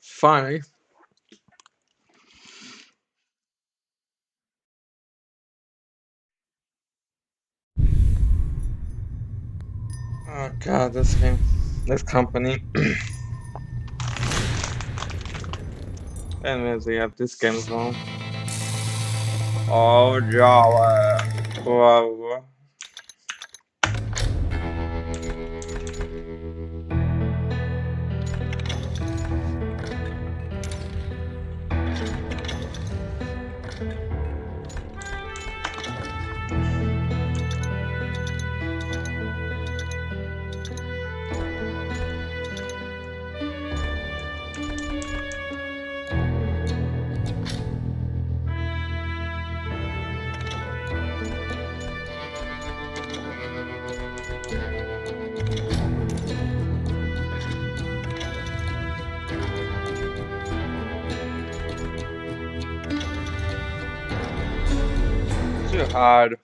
Finally. Oh god, this game. This company. And they have this game as well. Oh, Java. Wow. Too hard.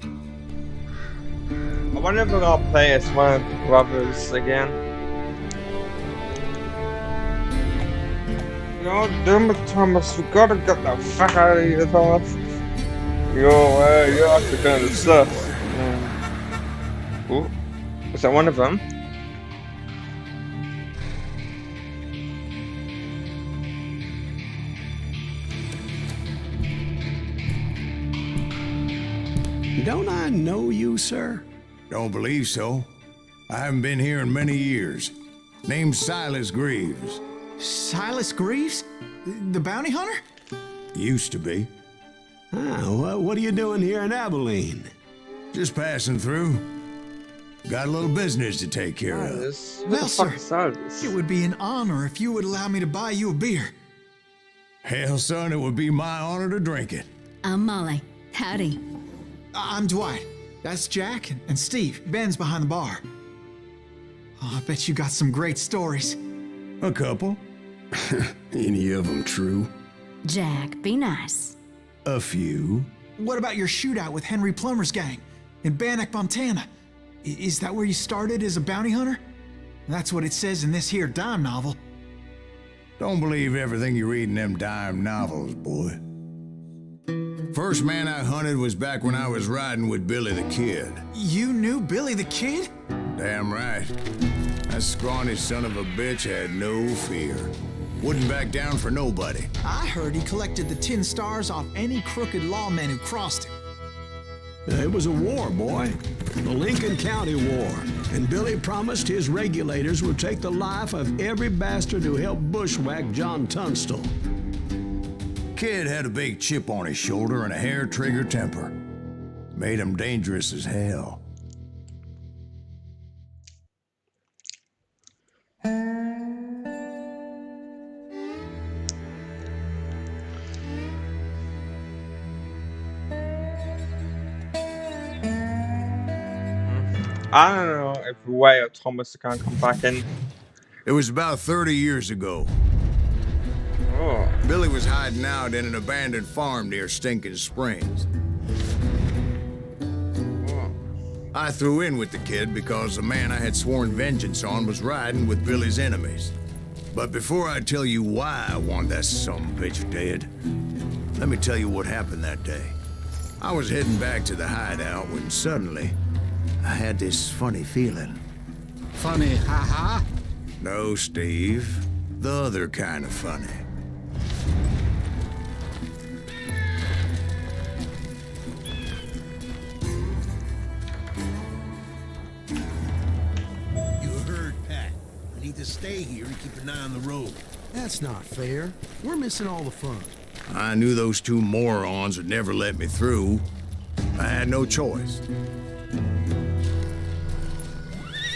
I wonder if we're gonna play as one of the brothers again. No, damn it, Thomas, we gotta get the fuck out of here, Thomas. You're actually doing the stuff. Ooh, is that one of them? Don't I know you, sir? Don't believe so. I haven't been here in many years. Name's Silas Greaves. Silas Greaves? The bounty hunter? Used to be. What are you doing here in Abilene? Just passing through. Got a little business to take care of. Well, sir, it would be an honor if you would allow me to buy you a beer. Hell, son, it would be my honor to drink it. I'm Molly. Howdy. I'm Dwight. That's Jack and Steve. Ben's behind the bar. Oh, I bet you got some great stories. A couple. Any of them true? Jack, be nice. A few. What about your shootout with Henry Plummer's gang in Bannock, Montana? Is that where you started as a bounty hunter? That's what it says in this here dime novel. Don't believe everything you read in them dime novels, boy. First man I hunted was back when I was riding with Billy the Kid. You knew Billy the Kid? Damn right. That scrawny son of a bitch had no fear. Wouldn't back down for nobody. I heard he collected the 10 stars off any crooked lawmen who crossed him. It was a war, boy. The Lincoln County War. And Billy promised his regulators would take the life of every bastard who helped bushwhack John Tunstall. Kid had a big chip on his shoulder and a hair-trigger temper. Made him dangerous as hell. I don't know if Ray or Thomas can come back in. It was about 30 years ago. Oh. Billy was hiding out in an abandoned farm near Stinking Springs. I threw in with the kid because the man I had sworn vengeance on was riding with Billy's enemies. But before I tell you why I want that sumbitch dead, let me tell you what happened that day. I was heading back to the hideout when suddenly I had this funny feeling. Funny, ha-ha? No, Steve. The other kind of funny. You heard Pat. We need to stay here and keep an eye on the road. That's not fair. We're missing all the fun. I knew those two morons would never let me through. I had no choice.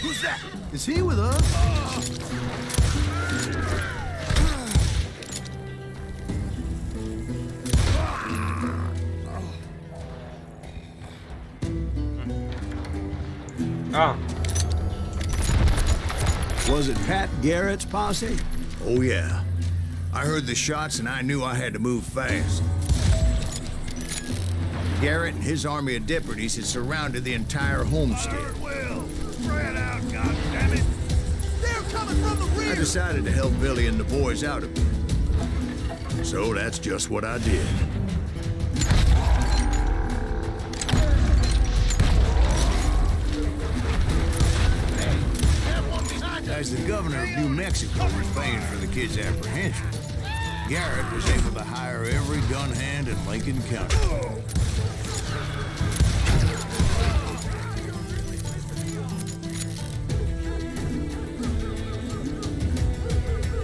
Who's that? Is he with us? Ah. Was it Pat Garrett's posse? Oh, yeah. I heard the shots and I knew I had to move fast. Garrett and his army of deputies had surrounded the entire homestead. Will, spread out decided to help Billy and the boys out a bit. So that's just what I did. As the governor of New Mexico was paying for the kid's apprehension, Garrett was able to hire every gun hand in Lincoln County.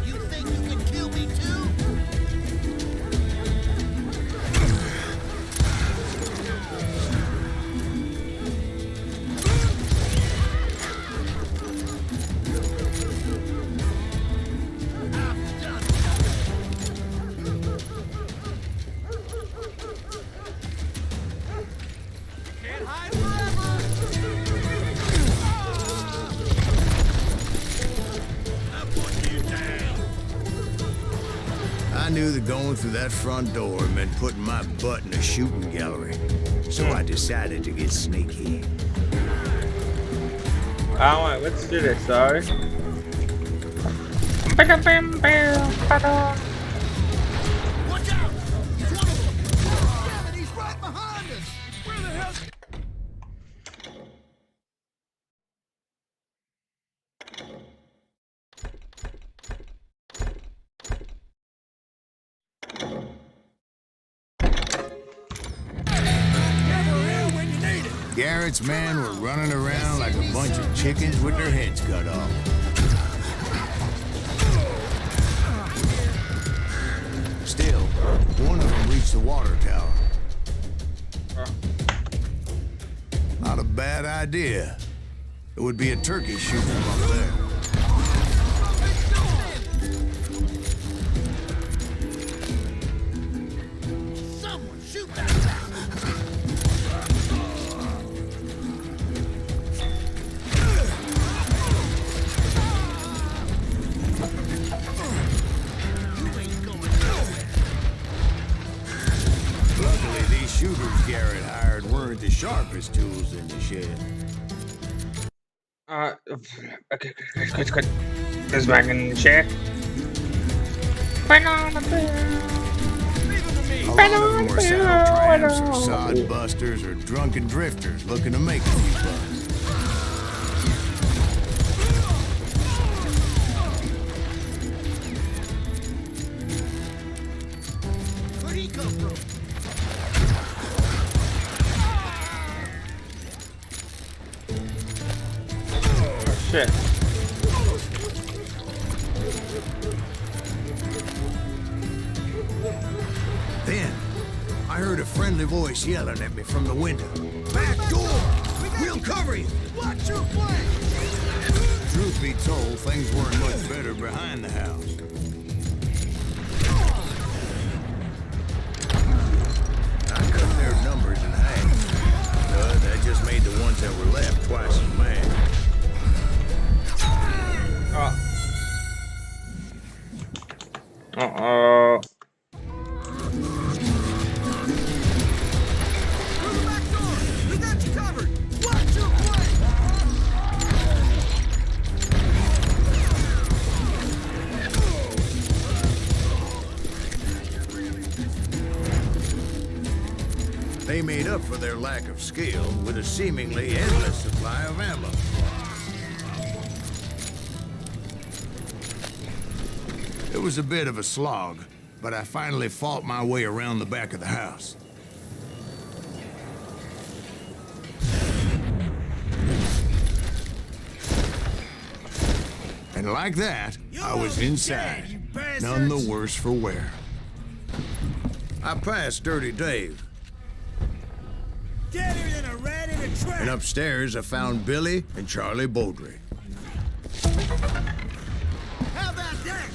You think you can kill me too? I knew that going through that front door meant putting my butt in a shooting gallery. So I decided to get sneaky. Alright, let's do this though. Watch out! He's one of them! Damn it, he's right behind us! Where the hell? Garrett's men were running around like a bunch of chickens with their heads cut off. Still, one of them reached the water tower. Not a bad idea. It would be a turkey shooting from up there. Someone shoot that guy! Luckily, these shooters Garrett hired weren't the sharpest tools in the shed. Okay, good. This back in the chair. A lot of them were saddle tramps or sod busters or drunken drifters looking to make a few bucks. Where'd he come from? Oh shit. Then, I heard a friendly voice yelling at me from the window. Back door! We'll cover you! Watch your flank! Truth be told, things weren't much better behind the house. I cut their numbers in half. That just made the ones that were left twice as mad. Uh-oh. Through the back door! We got you covered! Watch your flank! They made up for their lack of skill with a seemingly endless supply of ammo. It was a bit of a slog, but I finally fought my way around the back of the house. And like that, I was inside, none the worse for wear. I passed Dirty Dave, Deader than a rat in a trap! and upstairs I found Billy and Charlie Beaudry. How about that?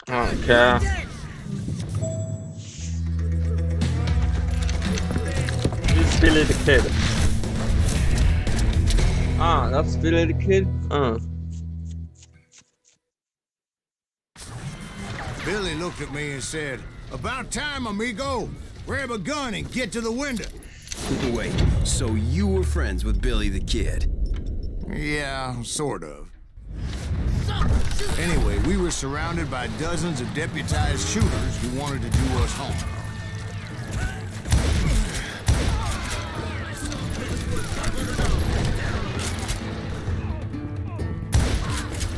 Okay. Who's Billy the Kid? Ah, that's Billy the Kid? Billy looked at me and said, "About time, amigo. Grab a gun and get to the window." Wait, so you were friends with Billy the Kid? Yeah, sort of. Hands up! Shoot! Anyway, we were surrounded by dozens of deputized shooters who wanted to do us harm.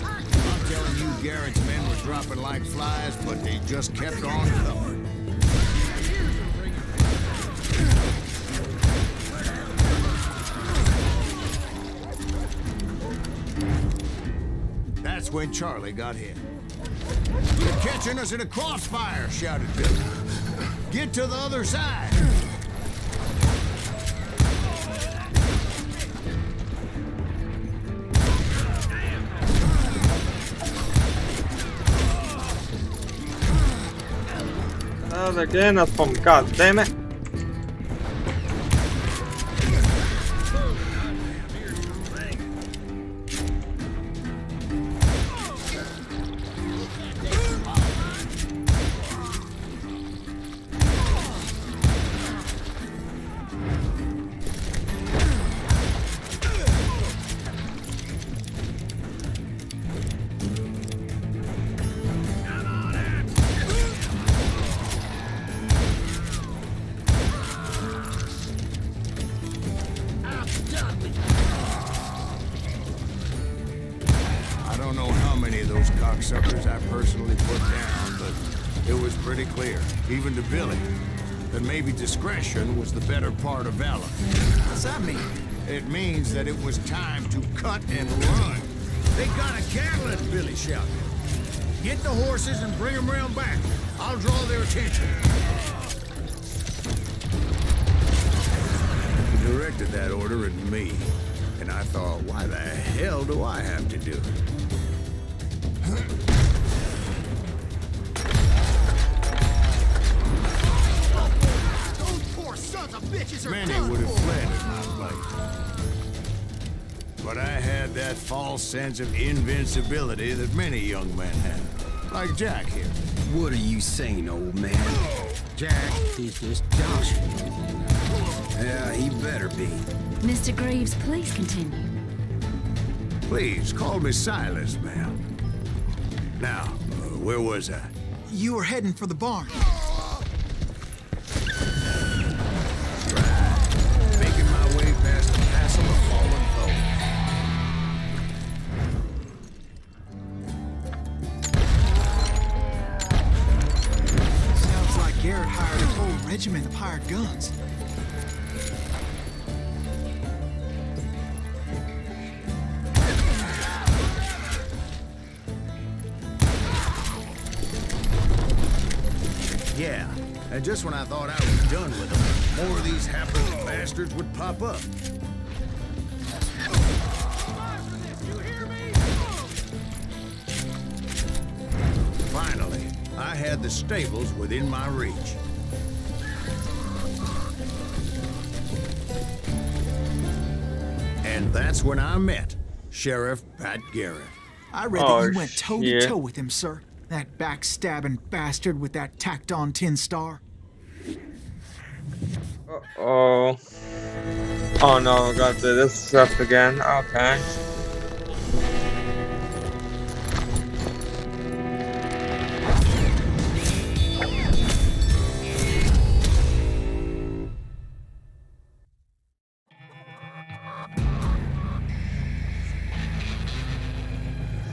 I'm telling you, Garrett's men were dropping like flies, but they just kept on coming. That's when Charlie got hit. "You're catching us in a crossfire," shouted Billy. "Get to the other side." Oh, they're getting us from, god damn it. I don't know how many of those cocksuckers I personally put down, but it was pretty clear, even to Billy, that maybe discretion was the better part of valor. What's that mean? It means that it was time to cut and run. "They got a catalyst," Billy shouted. "Get the horses and bring them round back. I'll draw their attention." He directed that order at me, and I thought, why the hell do I have to do it? Those poor sons of bitches are Many done would have for. fled at my place. But I had that false sense of invincibility that many young men have. Like Jack here. What are you saying, old man? Jack is just joshing. Yeah, he better be. Mr. Greaves, please continue. Please, call me Silas, ma'am. Now, where was I? You were heading for the barn. Making my way past the castle of fallen foes. Sounds like Garrett hired a whole regiment of hired guns. Yeah, and just when I thought I was done with them, more of these hapless bastards would pop up. Finally, I had the stables within my reach. And that's when I met Sheriff Pat Garrett. I read Oh, that you went toe-to-toe shit. with him, sir. That backstabbing bastard with that tacked-on tin star. Uh-oh. Oh no, we got to do this stuff again. Okay.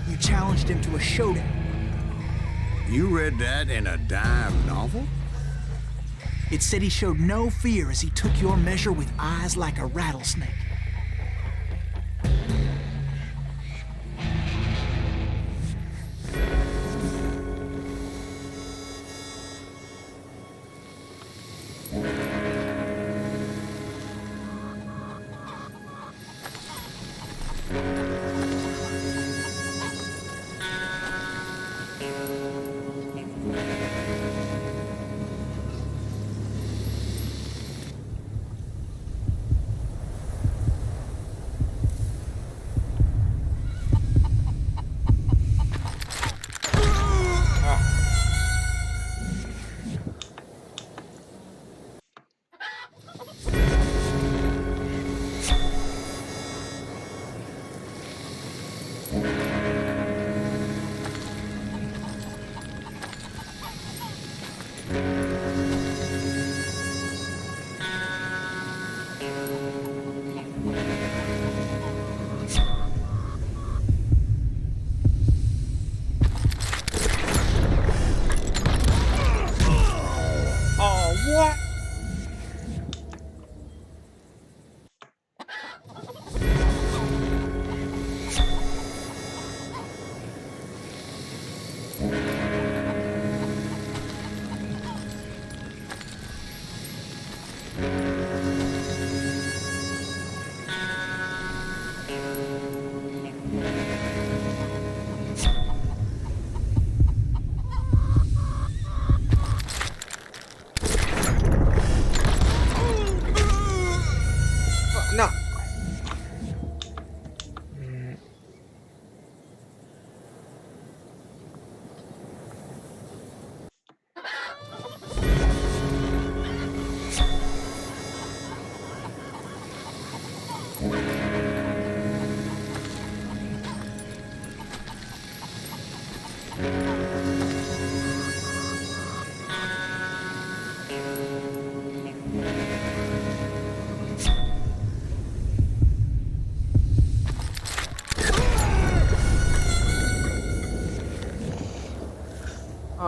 You challenged him to a showdown. You read that in a dime novel? It said he showed no fear as he took your measure with eyes like a rattlesnake.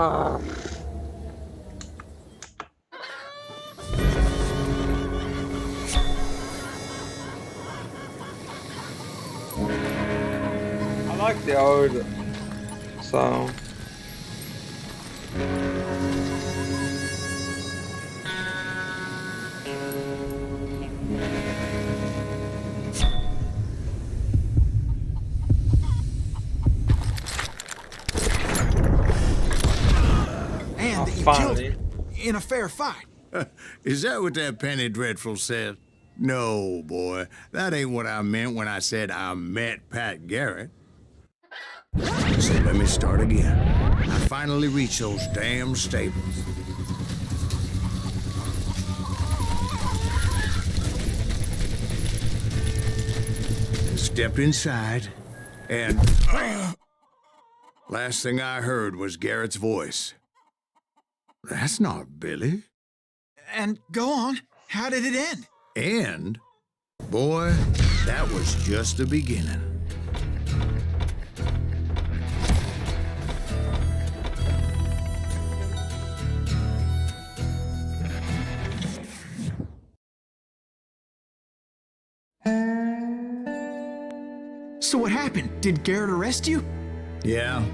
Ah. I like the old sound. And that you Finally. killed her in a fair fight. Is that what that Penny Dreadful said? No, boy. That ain't what I meant when I said I met Pat Garrett. So let me start again. I finally reached those damn stables. Stepped inside, and last thing I heard was Garrett's voice. That's not Billy. And go on. How did it end? And, boy, that was just the beginning. So what happened? Did Garrett arrest you? Yeah,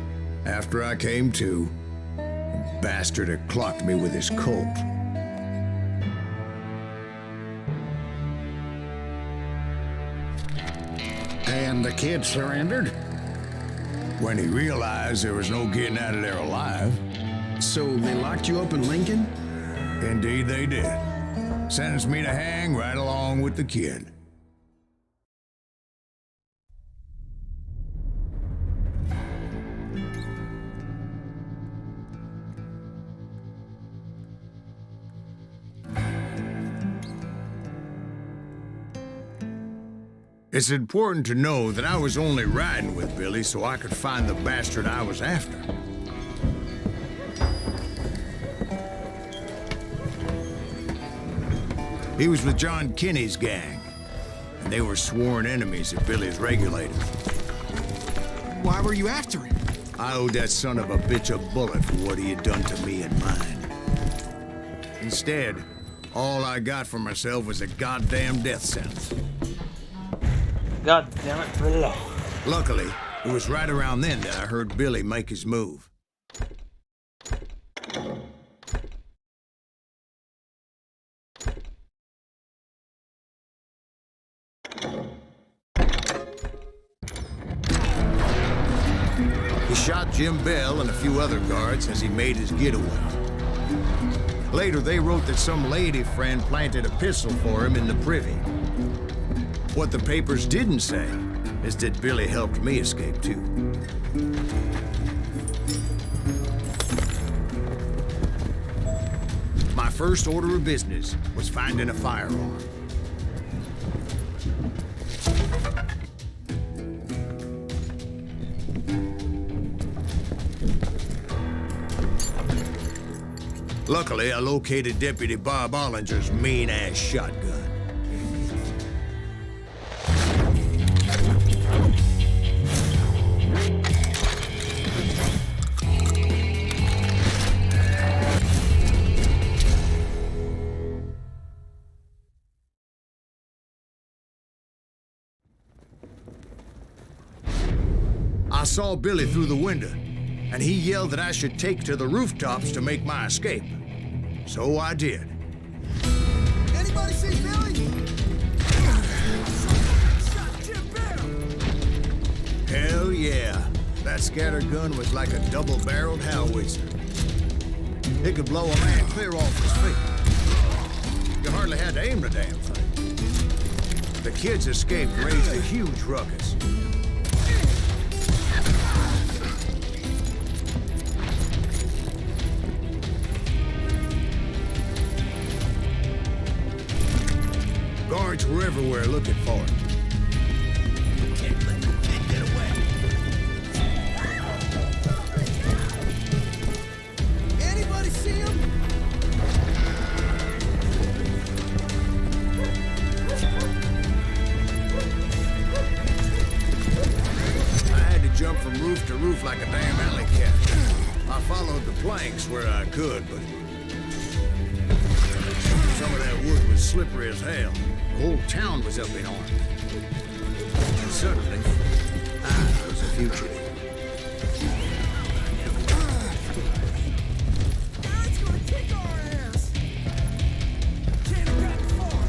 after I came to, the bastard had clocked me with his Colt. And the kid surrendered? When he realized there was no getting out of there alive. So they locked you up in Lincoln? Indeed they did. Sentenced me to hang right along with the kid. It's important to know that I was only riding with Billy so I could find the bastard I was after. He was with John Kinney's gang, and they were sworn enemies of Billy's regulators. Why were you after him? I owed that son of a bitch a bullet for what he had done to me and mine. Instead, all I got for myself was a goddamn death sentence. God damn it, Billy. Luckily, it was right around then that I heard Billy make his move. He shot Jim Bell and a few other guards as he made his getaway. Later, they wrote that some lady friend planted a pistol for him in the privy. What the papers didn't say is that Billy helped me escape, too. My first order of business was finding a firearm. Luckily, I located Deputy Bob Ollinger's mean-ass shotgun. I saw Billy through the window, and he yelled that I should take to the rooftops to make my escape. So I did. Anybody see Billy? Shot Jim Bell. Hell yeah. That scatter gun was like a double-barreled howitzer. It could blow a man clear off his feet. You hardly had to aim the damn thing. The kids escaped and raised a huge ruckus. Guards were everywhere looking for him. Can't let the kid get away. Anybody see him? I had to jump from roof to roof like a damn alley cat. I followed the planks where I could, but some of that wood was slippery as hell. The whole town was up in arms. And suddenly, I was a fugitive. It's gonna kick our ass! Can't have gotten far.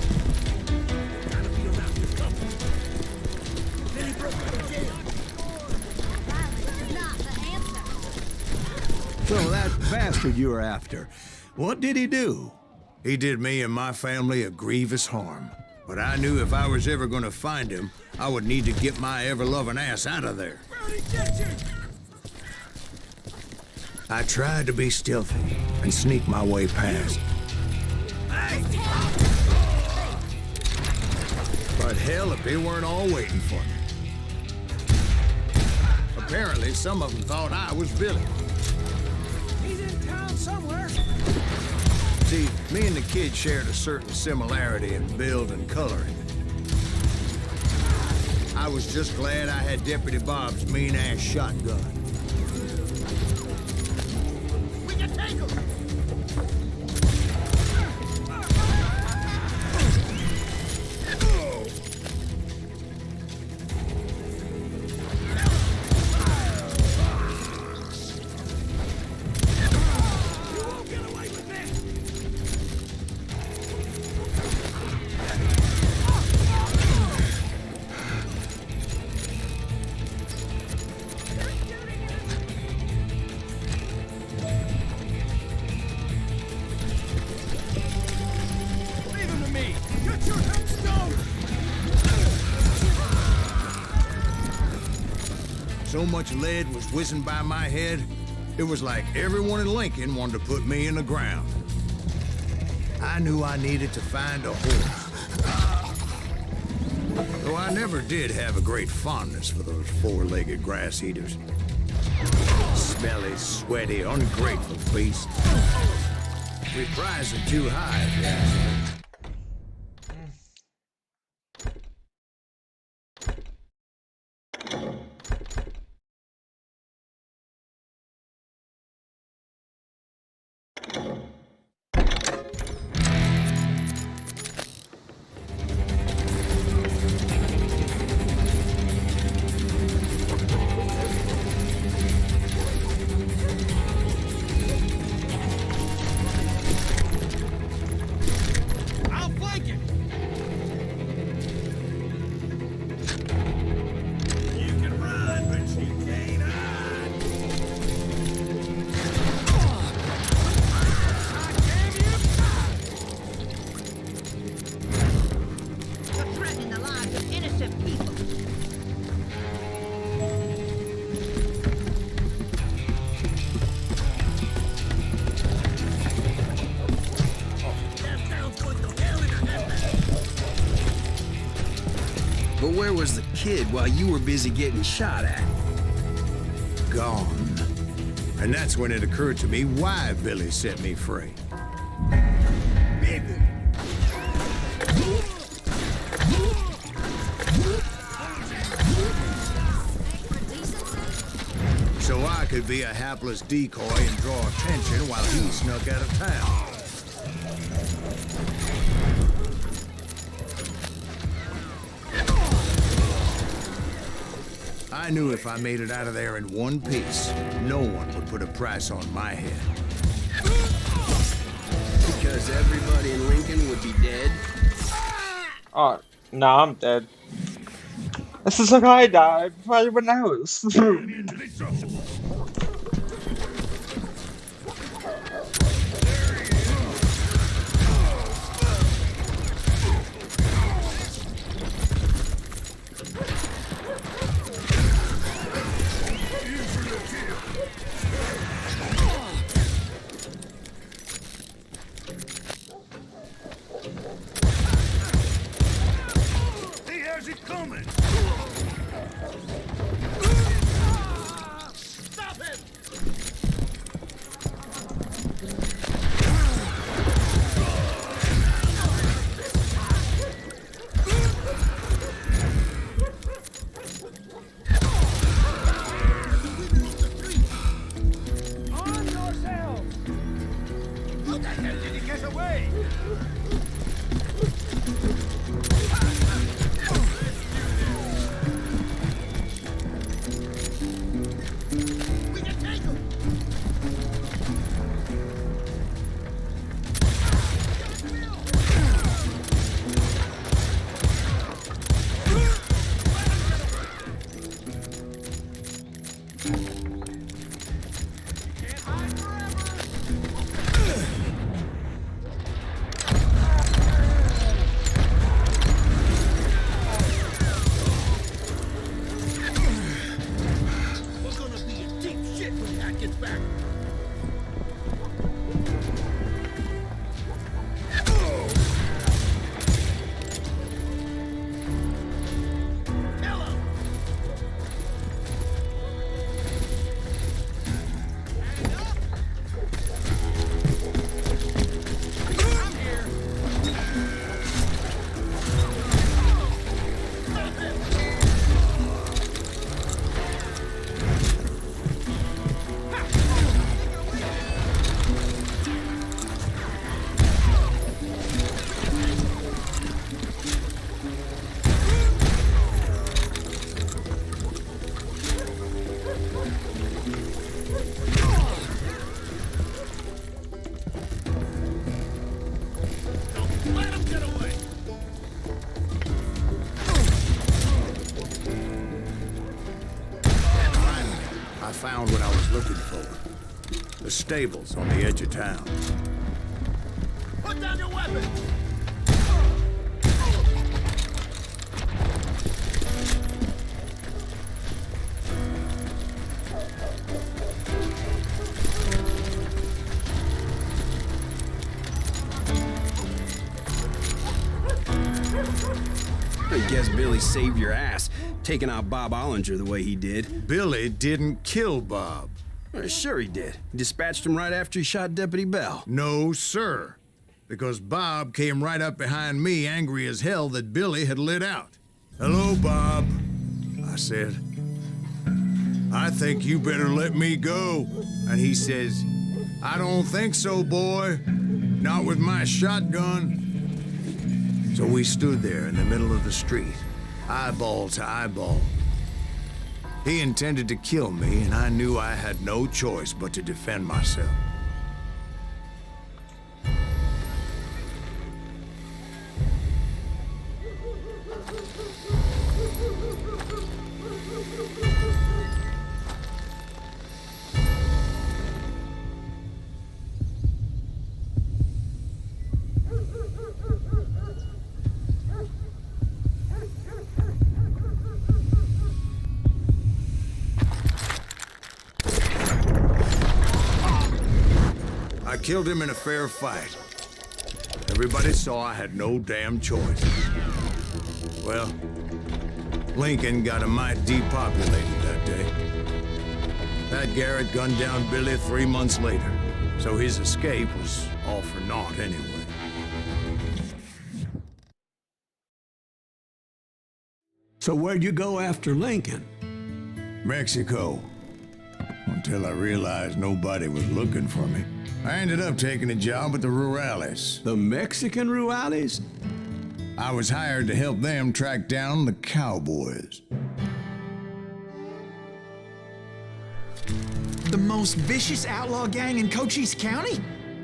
Gotta be around this couple. Then he broke out again. Violence is not the answer. So that bastard you were after, what did he do? He did me and my family a grievous harm. But I knew if I was ever gonna find him, I would need to get my ever-loving ass out of there. I tried to be stealthy and sneak my way past. But hell, if they weren't all waiting for me. Apparently, some of them thought I was Billy. He's in town somewhere. See, me and the kid shared a certain similarity in build and coloring. I was just glad I had Deputy Bob's mean-ass shotgun. We can take him. So much lead was whizzing by my head, it was like everyone in Lincoln wanted to put me in the ground. I knew I needed to find a horse. Though I never did have a great fondness for those four-legged grass eaters. Smelly, sweaty, ungrateful beasts. We prize them too high, if you ask me. But where was the kid while you were busy getting shot at? Gone. And that's when it occurred to me why Billy set me free. So I could be a hapless decoy and draw attention while he snuck out of town. I knew if I made it out of there in one piece, no one would put a price on my head. Because everybody in Lincoln would be dead? Oh, no, I'm dead. This is like I died before anyone else. We're gonna be in deep shit when Pat gets back. Kill him! I'm here. Don't let him get away. Finally, I found what I was looking for. The stables on the edge of town. Put down your weapon. I guess Billy saved your ass, taking out Bob Ollinger the way he did. Billy didn't kill Bob. Sure he did. He dispatched him right after he shot Deputy Bell. No, sir. Because Bob came right up behind me, angry as hell that Billy had lit out. Hello, Bob, I said. I think you better let me go. And he says, I don't think so, boy. Not with my shotgun. So we stood there in the middle of the street, eyeball to eyeball. He intended to kill me, and I knew I had no choice but to defend myself. I killed him in a fair fight. Everybody saw I had no damn choice. Well, Lincoln got a mite depopulated that day. Pat Garrett gunned down Billy 3 months later, so his escape was all for naught anyway. So where'd you go after Lincoln? Mexico. Until I realized nobody was looking for me. I ended up taking a job at the Rurales. The Mexican Rurales? I was hired to help them track down the cowboys. The most vicious outlaw gang in Cochise County?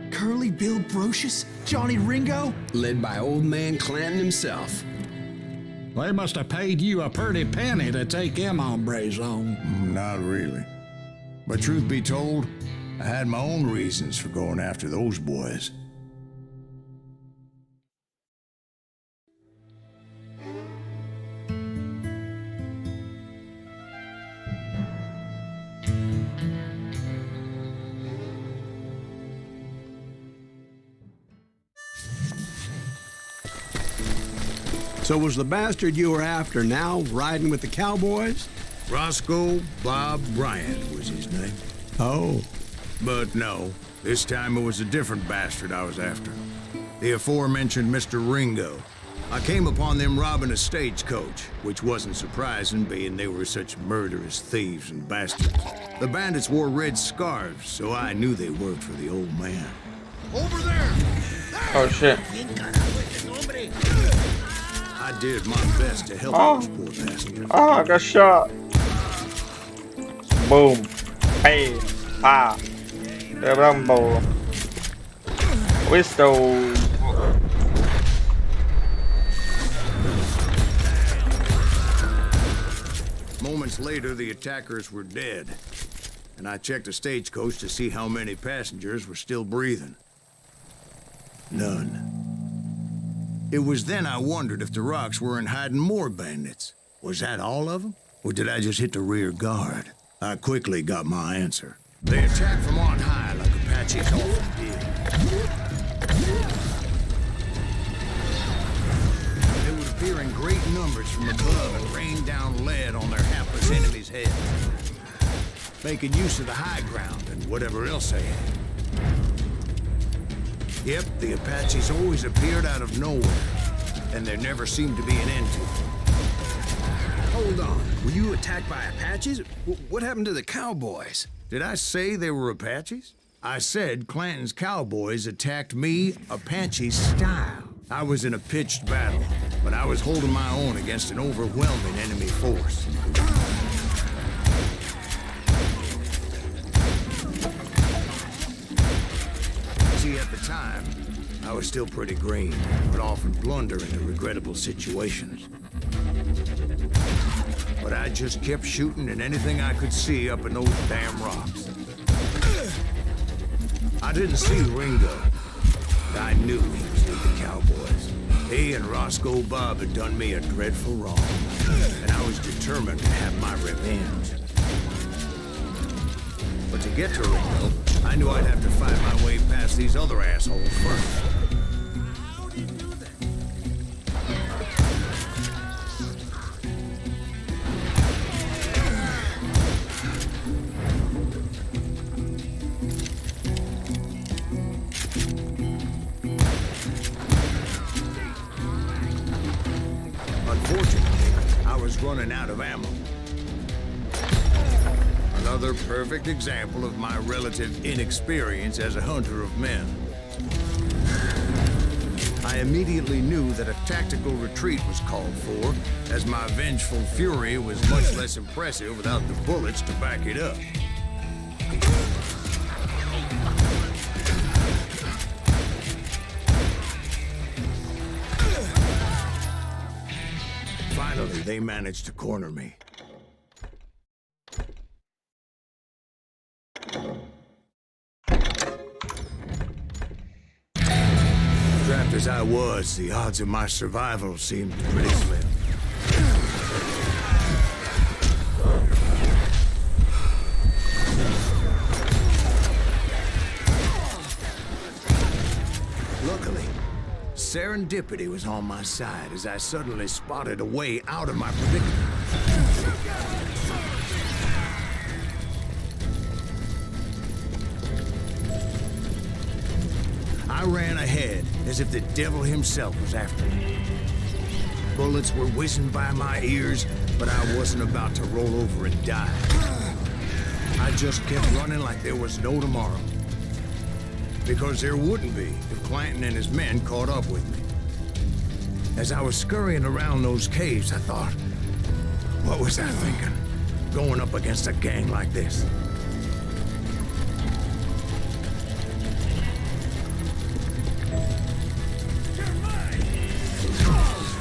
Curly Bill Brocious? Johnny Ringo? Led by old man Clanton himself. They must have paid you a pretty penny to take them hombres on. Not really. But truth be told, I had my own reasons for going after those boys. So was the bastard you were after now riding with the cowboys? Roscoe Bob Bryant was his name. Oh. But no, this time it was a different bastard I was after. The aforementioned Mr. Ringo. I came upon them robbing a stagecoach, which wasn't surprising, being they were such murderous thieves and bastards. The bandits wore red scarves, so I knew they worked for the old man. Over there! Oh shit. I did my best to help those poor bastards. Oh, I got shot. Boom. Hey. Ah. The rumble. Whistle. Moments later, the attackers were dead, and I checked the stagecoach to see how many passengers were still breathing. None. It was then I wondered if the rocks weren't hiding more bandits. Was that all of them? Or did I just hit the rear guard? I quickly got my answer. They attacked from on high like Apaches often did. They would appear in great numbers from above and rain down lead on their hapless enemies' heads, making use of the high ground and whatever else they had. Yep, the Apaches always appeared out of nowhere, and there never seemed to be an end to it. Hold on. Were you attacked by Apaches? What happened to the cowboys? Did I say they were Apaches? I said Clanton's cowboys attacked me Apache style. I was in a pitched battle, but I was holding my own against an overwhelming enemy force. See, at the time, I was still pretty green, but often blunder into regrettable situations. But I just kept shooting at anything I could see up in those damn rocks. I didn't see Ringo. I knew he was with the cowboys. He and Roscoe Bob had done me a dreadful wrong, and I was determined to have my revenge. But to get to Ringo, I knew I'd have to fight my way past these other assholes first. Unfortunately, I was running out of ammo. Another perfect example of my relative inexperience as a hunter of men. I immediately knew that a tactical retreat was called for, as my vengeful fury was much less impressive without the bullets to back it up. Finally, they managed to corner me. Trapped as I was, the odds of my survival seemed pretty slim. Luckily, serendipity was on my side as I suddenly spotted a way out of my predicament. I ran ahead as if the devil himself was after me. Bullets were whizzing by my ears, but I wasn't about to roll over and die. I just kept running like there was no tomorrow. Because there wouldn't be if Clanton and his men caught up with me. As I was scurrying around those caves, I thought, what was I thinking? Going up against a gang like this?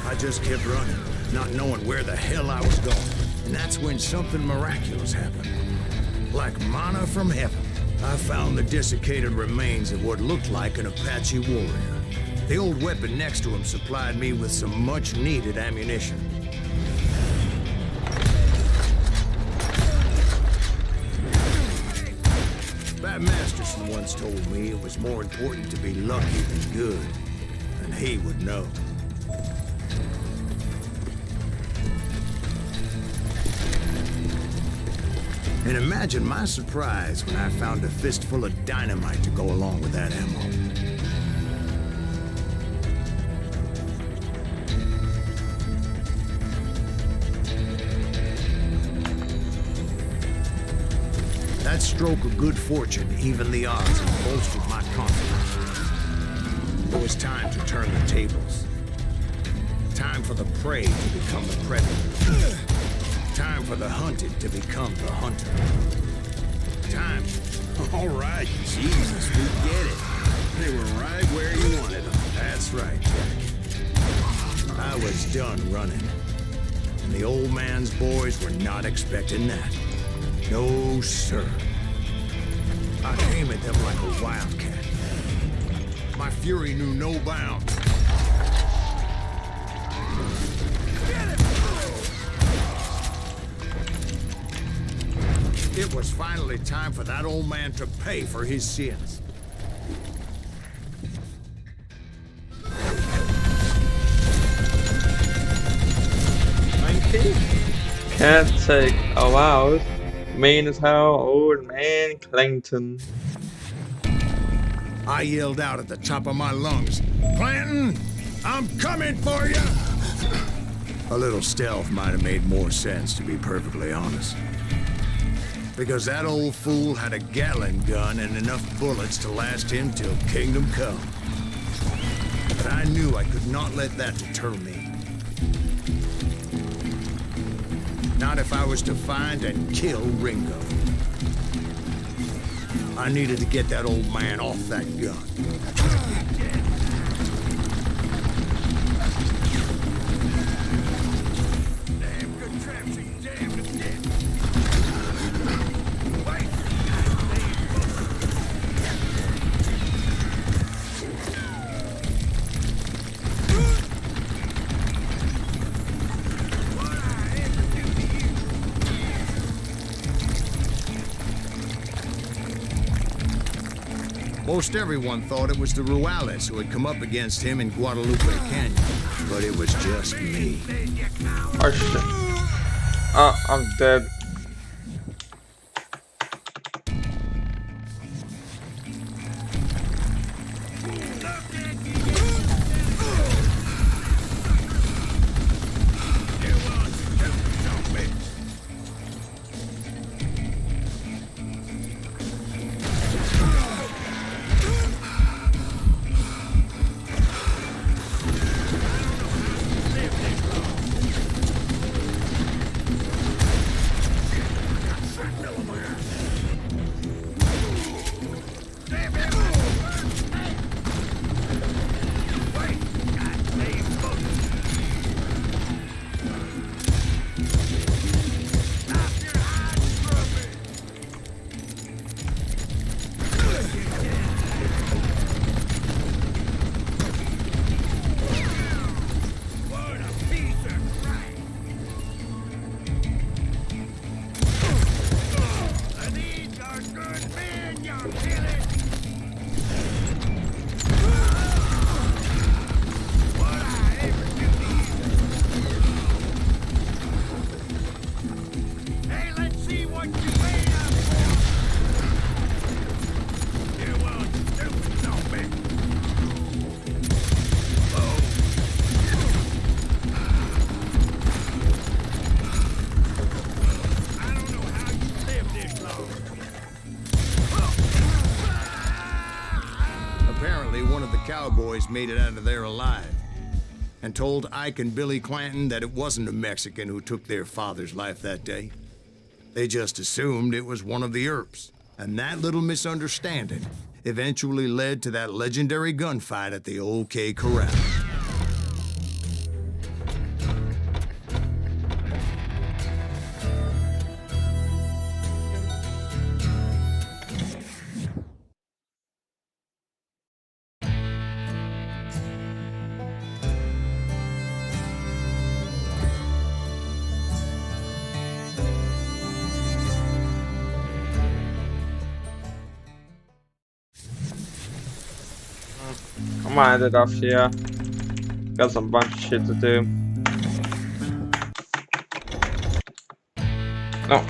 I just kept running, not knowing where the hell I was going. And that's when something miraculous happened. Like manna from heaven, I found the desiccated remains of what looked like an Apache warrior. The old weapon next to him supplied me with some much-needed ammunition. Bat Masterson once told me it was more important to be lucky than good, and he would know. And imagine my surprise when I found a fistful of dynamite to go along with that ammo. That stroke of good fortune evened the odds and bolstered my confidence. It was time to turn the tables. Time for the prey to become the predator. Time for the hunted to become the hunter. Time. All right, Jesus, we get it. They were right where you wanted them. That's right, Jack. I was done running. And the old man's boys were not expecting that. No, sir. I came at them like a wildcat. My fury knew no bounds. It was finally time for that old man to pay for his sins. Can't take a loud, mean as hell old man Clayton. I yelled out at the top of my lungs, "Clanton, I'm coming for you!" A little stealth might have made more sense, to be perfectly honest. Because that old fool had a Gatling gun and enough bullets to last him till kingdom come. But I knew I could not let that deter me. Not if I was to find and kill Ringo. I needed to get that old man off that gun. Damn good traps, he's damn good dead. Most everyone thought it was the Ruales who had come up against him in Guadalupe Canyon, but it was just me. Oh shit. Oh, I'm dead. Cowboys made it out of there alive and told Ike and Billy Clanton that it wasn't a Mexican who took their father's life that day. They just assumed it was one of the Earps, and that little misunderstanding eventually led to that legendary gunfight at the OK Corral. I might end it off here. Got some bunch of shit to do. No.